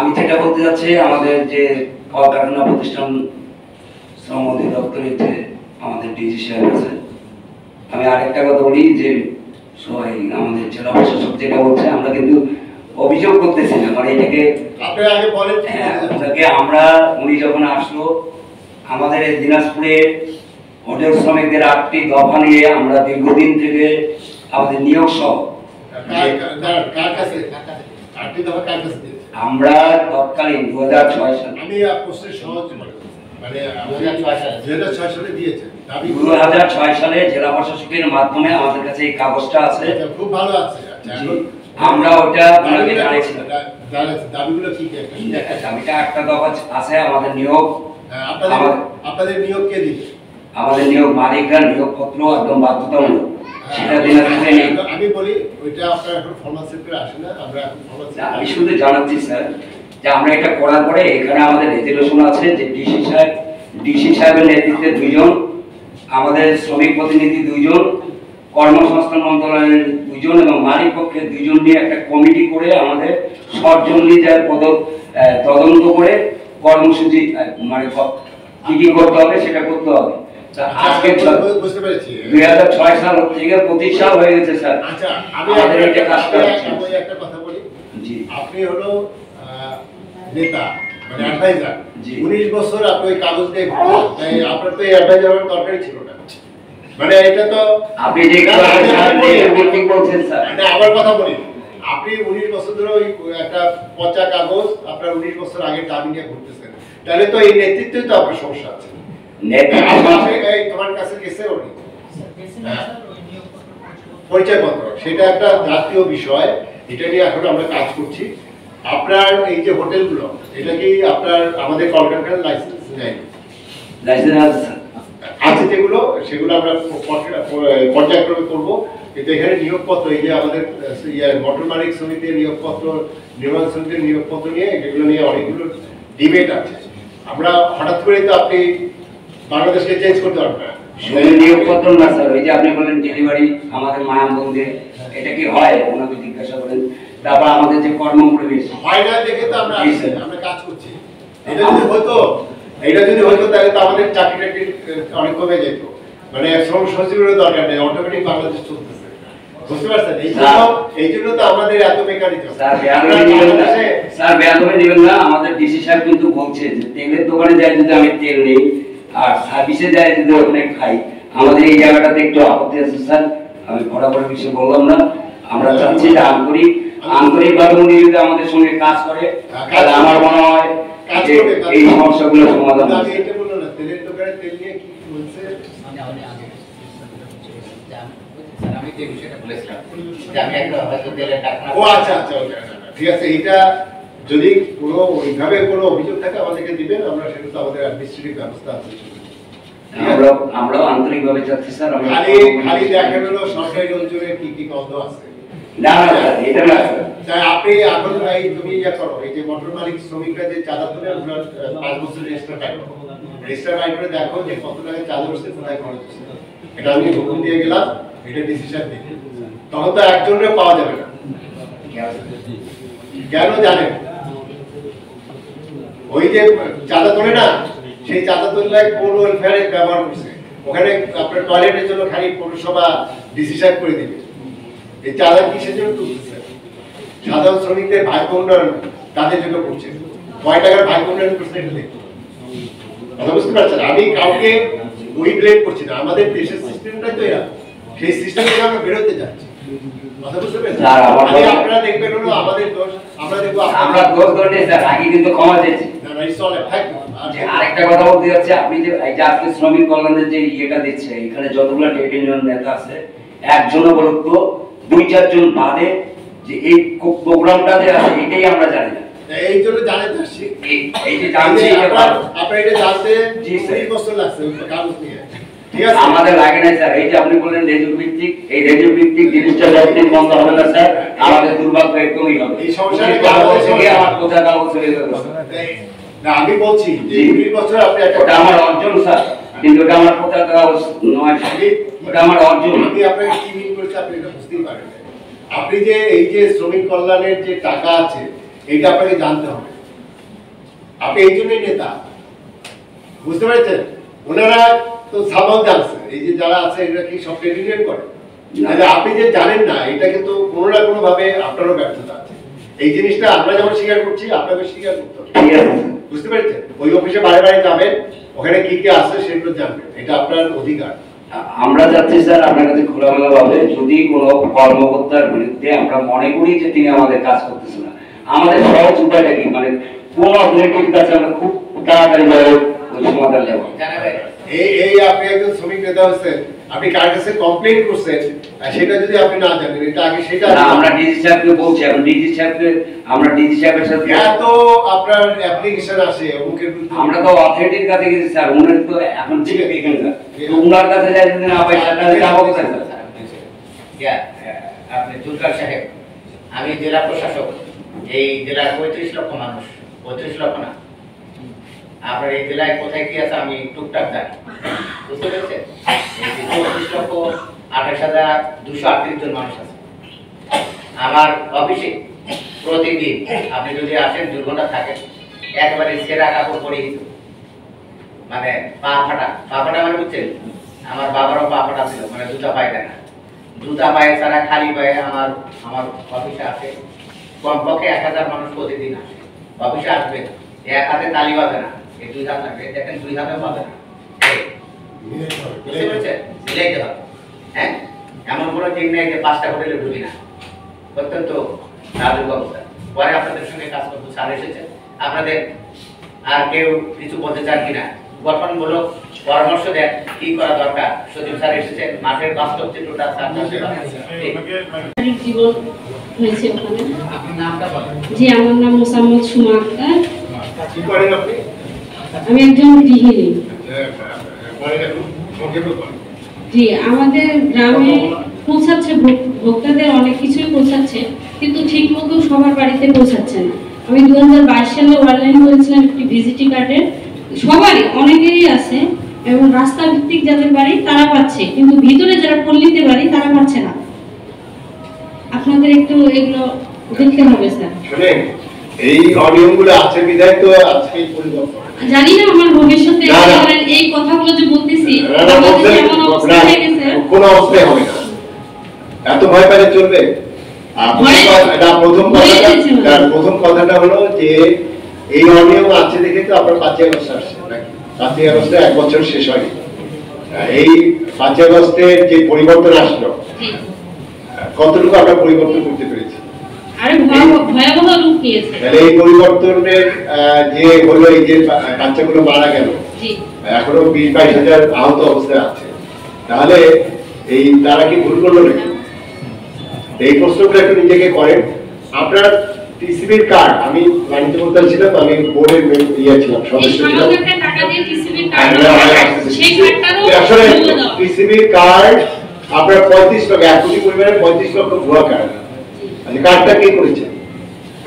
আমি যেটা বলতে যাচ্ছি, আমাদের যে কলকারখানা প্রতিষ্ঠান শ্রম অধিদপ্তরের যে আমাদের ডিজি সাহেব আছে, আমি আরেকটা কথা বলি যে সবাই আমাদের জেলা প্রশাসক যেটা বলছে, আমরা কিন্তু অভিযোগ করতেছি না, মানে এটাকে আমরা উনি যখন আসলো আমাদের দিনাজপুরে হোটেল শ্রমিকদের 8টি দফা নিয়ে আমরা দীর্ঘদিন থেকে আমাদের নিয়োগ সহ আমরা তৎকালীন 2006 সালে আমি প্রশ্নের সহজ মানে 2006 সালে দিয়েছেন 2006 সালে জেলা প্রশাসকের মাধ্যমে আমাদের কাছে এই কাগজটা আছে। খুব ভালো আছে। আমরা ওটা আপনাকে জানিয়েছিলাম। দাবিগুলো কি কি? দাবিটা 8টা দফা আছে। আমাদের নিয়োগ, আপনাদের নিয়োগ কে দিবে? আমাদের নিয়োগ মালিকরা নিয়োগপত্র একদম বাধ্যতামূলক, সেটা দিনাজপুরে নেই। আমি বলি ওইটা আপনার এখন ফরমাল সেক্টরে আসে না, আমরা এখন ফরমাল সেক্টরে। আমি শুধু জানাচ্ছি স্যার যে আমরা এটা করার পরে এখানে আমাদের রেজুলেশন আছে যে ডিসি সাহেবের নেতৃত্বে 2 জন, আমাদের শ্রমিক প্রতিনিধি 2 জন, কর্মসংস্থান মন্ত্রণালয়ের 2 জন এবং মালিক পক্ষের 2 জন নিয়ে একটা কমিটি করে আমাদের সরজমিনে তদন্ত করে কর্মসূচি মানে কি কি করতে হবে সেটা করতে হবে। আজকে বুঝতে পেরেছি 2006 সাল থেকে 25 সাল হয়ে গেছে স্যার। আচ্ছা, আমি একটা কথা বলি। জি, আপনি হলো নেতা মানে অ্যাডভাইজার। 19 বছর আপনি ওই কাগজ দিয়ে ঘুরতেন, আপনার তো অ্যাডভাইজার হওয়ার দরকারই ছিল না। মানে এটা তো আপনি যে বলছেন স্যার, এটা আমার কথা বলি। আপনি 19 বছর ধরে ওই একটা পচা কাগজ আপনার 19 বছর আগে দাবি নিয়ে ঘুরতেছেন, তাহলে তো এই নেতৃত্বে তো আপনার সমস্যা আছে। তোমার কাছে গেছে পরিচয়পত্র, সেটা একটা জাতীয় বিষয়, এটা নিয়ে এখন আমরা কাজ করছি। আপনার এই যে হোটেলগুলো, এটা কি আপনার আমাদের কলকারখানার লাইসেন্স নেই? লাইসেন্স আছে যেগুলো, সেগুলো আমরা পর্যায়ক্রমে করবো। কিন্তু এখানে নিয়োগপত্র, এই যে আমাদের মোটর মালিক সমিতির নিয়োগপত্র, নির্মাণ সমিতির নিয়োগপত্র নিয়ে, এগুলো নিয়ে অনেকগুলো ডিবেট আছে। আমরা হঠাৎ করে তো আপনি বাংলাদেশকে চেঞ্জ করতে পারবেন না। নিয়োগপত্র না স্যার, ওই যে আপনি বলেন ডেলিভারি আমাদের মায়াবন্দে, এটা কি হয় ওনাকে জিজ্ঞাসা করেন। তারপর আমাদের যে কর্ম পরিবেশ হয় না দেখে তো আমরা কাজ করছি। এটা যদি হতো তাহলে তো আমাদের চাকরি অনেক কমে যেত। মানে শ্রম সচিবের দরকার নেই, অটোমেটিক বাংলাদেশ চলতেছে। বুঝতে পারছেন? এই জন্য তো আমাদের এত মেকানিজম। স্যার বেয়াদবি নেবেন না, আমাদের ডিসি সাহেব কিন্তু বলছে যে তেলের দোকানে যাই যদি আমি তেল নেই, আর সার্ভিসে যাই যদি ওখানে খাই, আমাদের এই জায়গাটাতে একটু আপত্তি আছে স্যার। আমি বরাবর বিষয়ে বললাম না, আমরা চাচ্ছি যে আন্তরিকভাবে উনি যদি আমাদের সঙ্গে কাজ করে, তাহলে আমার মনে হয় এই সমস্যাগুলো সমাধান হবে। তেলের দোকানে তেল নিয়ে কি বলছে? ঠিক আছে, এটা যদি কোনো ওইভাবে কোনো অভিযোগ থাকে আমাদেরকে দিবেন, আমরা সেটা তো আমাদের অ্যাডমিনিস্ট্রেটিভ ব্যবস্থা আছে। আমরাও আন্তরিকভাবে চাচ্ছি স্যার। খালি দেখা গেল সরকারি অঞ্চলে কি কি গন্ধ আছে। না না এটা না, আপনি এখন তুমি ইয়ে করো, এই যে মোটর মালিক শ্রমিকরা যে চাঁদা তুলে 5 বছর রেজিস্টার করে দেখো যে কত টাকা চাঁদা উঠছে, কোথায় খরচ হচ্ছে। এটা আমি হুকুম দিয়ে গেলাম, এটা ডিসিশন দেখে, তখন তো একজনের পাওয়া যাবে না। কেন জানেন? ওই যে চাঁদা তোলে না, সেই চাঁদা তোলায় কোন ওয়েলফেয়ারে ব্যবহার করছে, ওখানে আপনার টয়লেটের জন্য খালি পৌরসভা ডিসিশন করে দিবে। এই চাঁদা কিসের জন্য তুলতেছে? সাধারণ শ্রমিকদের ভাগ্য উন্নয়ন তাদের জন্য করছে। কয় টাকার ভাগ্য উন্নয়ন করছে এটা দেখুন। কথা বুঝতে পারছেন? আমি কাউকে ওই ব্লেম করছি না, আমাদের দেশের সিস্টেমটাই তো এরা, সেই সিস্টেম থেকে আমরা বেরোতে যাচ্ছি। কথা বুঝতে পেরেছেন? আপনারা দেখবেন হলো আমাদের দোষ, আমরা দেখবো আমরা দোষ ধরে স্যার আগে কিন্তু ক্ষমা চেয়েছি। আরেকটা কথা বলতে যাচ্ছে, আপনি যে এই যে আজকে শ্রমিক কল্যাণের যে ইয়েটা দিচ্ছে, এখানে যতগুলো ট্রেড ইউনিয়ন নেতা আছে, একজনও বলুক তো 2-4 জন বাদে যে এই প্রোগ্রামটা যে আছে এটাই আমরা জানি না। এই জন্য জানেন না, এই যে জানছি আপনি এটা জানতে 20 বছর লাগছে কাগজ নিয়ে। ঠিক আছে, আমাদের লাগে না স্যার। এই যে আপনি বললেন রেডিও ভিত্তিক, এই রেডিও ভিত্তিক জিনিসটা যতদিন বন্ধ হবে না স্যার, আমাদের দুর্ভাগ্য একদমই হবে। এই সমস্যা আমার কোথায় কাগজ চলে যাবে না, আমি বলছি যে 20 বছর আপনি ওটা আমার অর্জন স্যার, কিন্তু ওটা আমার কোথায় কাগজ নয়, ওটা আমার অর্জন। আমি আপনাকে কি মিন করছি আপনি এটা বুঝতেই পারেন। আপনি যে এই যে শ্রমিক কল্যাণের যে টাকা আছে, এটা আপনাকে জানতে হবে। আপনি এই জন্যই নেতা, বুঝতে পেরেছেন? ওনারা তো সামাল জানছে, এই যে যারা আছে এরা কি সব ট্রেড করে, তাহলে আপনি যে জানেন না, এটা কিন্তু কোনো না কোনো ভাবে আপনারও ব্যর্থতা আছে। এই জিনিসটা আমরা যেমন স্বীকার করছি, আপনাকে স্বীকার করতে হবে, বুঝতে পেরেছেন? ওই অফিসে বারে বারে যাবেন, ওখানে কি কি আছে সেগুলো জানবেন, এটা আপনার অধিকার। আমরা যাচ্ছি স্যার আপনার কাছে খোলামেলা ভাবে, যদি কোনো কর্মকর্তার বিরুদ্ধে আমরা মনে করি যে তিনি আমাদের কাজ করতেছেন না, আমাদের সহজ উপায়টা কি, মানে কোন অথরিটির কাছে আমরা খুব তাড়াতাড়ি ভাবে ওই সমাধান নেব। এই আপনি একজন শ্রমিক নেতা হচ্ছেন, আপনি কার কাছে কমপ্লেইন করছেন সেটা যদি আপনি না জানেন, এটা আগে সেটা আমরা ডিজি সাহেবকে বলছি, এখন ডিজি সাহেবকে আমরা ডিজি সাহেবের সাথে এত আপনার অ্যাপ্লিকেশন আসে অমুকের বিরুদ্ধে, আমরা তো অথরিটির কাছে গেছি স্যার, উনার তো এখন জিপে এখানে স্যার, তো উনার কাছে যাই যদি না পাই তাহলে যাবো কোথায় স্যার? আপনি জুলকার সাহেব, আমি জেলা প্রশাসক, এই জেলার 35 লক্ষ মানুষ, 35 লক্ষ না, আপনার এই জেলায় কোথায় কি আছে আমি টুকটাক জানি, বুঝতে পেরেছেন? 35,28,238 জন মানুষ আছে আমার অফিসে। প্রতিদিন আপনি যদি আসেন 2 ঘন্টা থাকেন, একবারে সেরা কাপড় পরে, মানে পা ফাটা মানে বুঝছেন, আমার বাবারও পা ফাটা ছিল, মানে জুতা পায়ে দেয় না, জুতা পায়ে ছাড়া খালি পায়ে আমার অফিসে আসে কমপক্ষে 1000 মানুষ প্রতিদিন আসে অফিসে। আসবে এক হাতে তালি পাবে না, এই 2 হাত লাগবে, দেখেন 2 হাতেও পাবে না, বুঝতে পেরেছেন? মিলাইতে হবে। হ্যাঁ, এমন কোনো দিন নেই যে 5টা হোটেলে ঢুকি না, অত্যন্ত নাজুক অবস্থা। পরে আপনাদের সঙ্গে কাজ করবো, স্যার এসেছে, আপনাদের আর কেউ কিছু বলতে চান কিনা, গঠনমূলক পরামর্শ দেন কি করা দরকার। সচিব স্যার এসেছে, মাঠের বাস্তব চিত্রটা স্যার জীবন হয়েছে ওখানে। আপনার নামটা বলেন। জি, আমার নাম মোসাম্মদ সুমা আক্তার। কি করেন আপনি? আমি একজন গৃহিণী। বলেন একটু সংক্ষেপে বলেন। জি, আমাদের গ্রামে পৌঁছাচ্ছে, ভোক্তাদের অনেক কিছুই পৌঁছাচ্ছে, কিন্তু ঠিক মতো সবার বাড়িতে পৌঁছাচ্ছে না। আমি 2022 সালে অনলাইন করেছিলাম একটি ভিজিটি কার্ডের, সবারই অনেকেরই আছে, এবং রাস্তা ভিত্তিক যাদের বাড়ি তারা পাচ্ছে, কিন্তু ভিতরে যারা পল্লীতে বাড়ি তারা পাচ্ছে না। আপনাদের একটু এগুলো দেখতে হবে স্যার। শুনেন, এই অনিয়মগুলো আছে বিধায় তো আজকে পরিবর্তন। জানি না আমার ভবিষ্যতে এই কথাগুলো যে বলতেছি এমন অবস্থা হয়ে গেছে, কোন অবস্থায় হবে না, এত ভয় পেলে চলবে? প্রথম কথাটা হলো যে এই অনিয়ম আছে দেখে তো আপনার 5ই আগস্ট আসছে নাকি? 5ই আগস্টে 1 বছর শেষ হয়নি। এই 5ই আগস্টের যে পরিবর্তন আসলো, কতটুকু আমরা পরিবর্তন করতে পেরেছি? আরে ভয়াবহ রূপ নিয়েছে। তাহলে এই পরিবর্তনের যে হলো, এই যে বাচ্চাগুলো মারা গেল, এখনো 20-22 হাজার আহত অবস্থায় আছে, তাহলে এই তারা কি ভুল করলো নাকি? এই প্রশ্নগুলো একটু নিজেকে করেন। আপনার টিসিবির কার্ড, আমি বাণিজ্য মন্ত্রী ছিলাম, আমি বোর্ডের ছিলাম, সদস্য ছিলাম। আসলে টিসিবির কার্ড আপনার 35 লক্ষ, 1 কোটি পরিমাণে 35 লক্ষ ভুয়া কার্ড। কার্ডটা কে করেছে?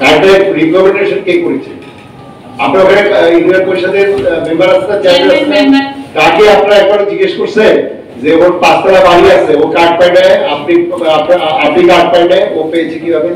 কার্ডের রিকমেন্ডেশন কে করেছে? আপনার ওখানে ইউনিয়ন পরিষদের মেম্বার আছে না, চেয়ারম্যান আছে, তাকে আপনারা একবার জিজ্ঞেস করছেন যে ওর 5 তলা বাড়ি আছে, ও কার্ড পায় না, আপনি কার্ড পায় না, ও পেয়েছে কিভাবে?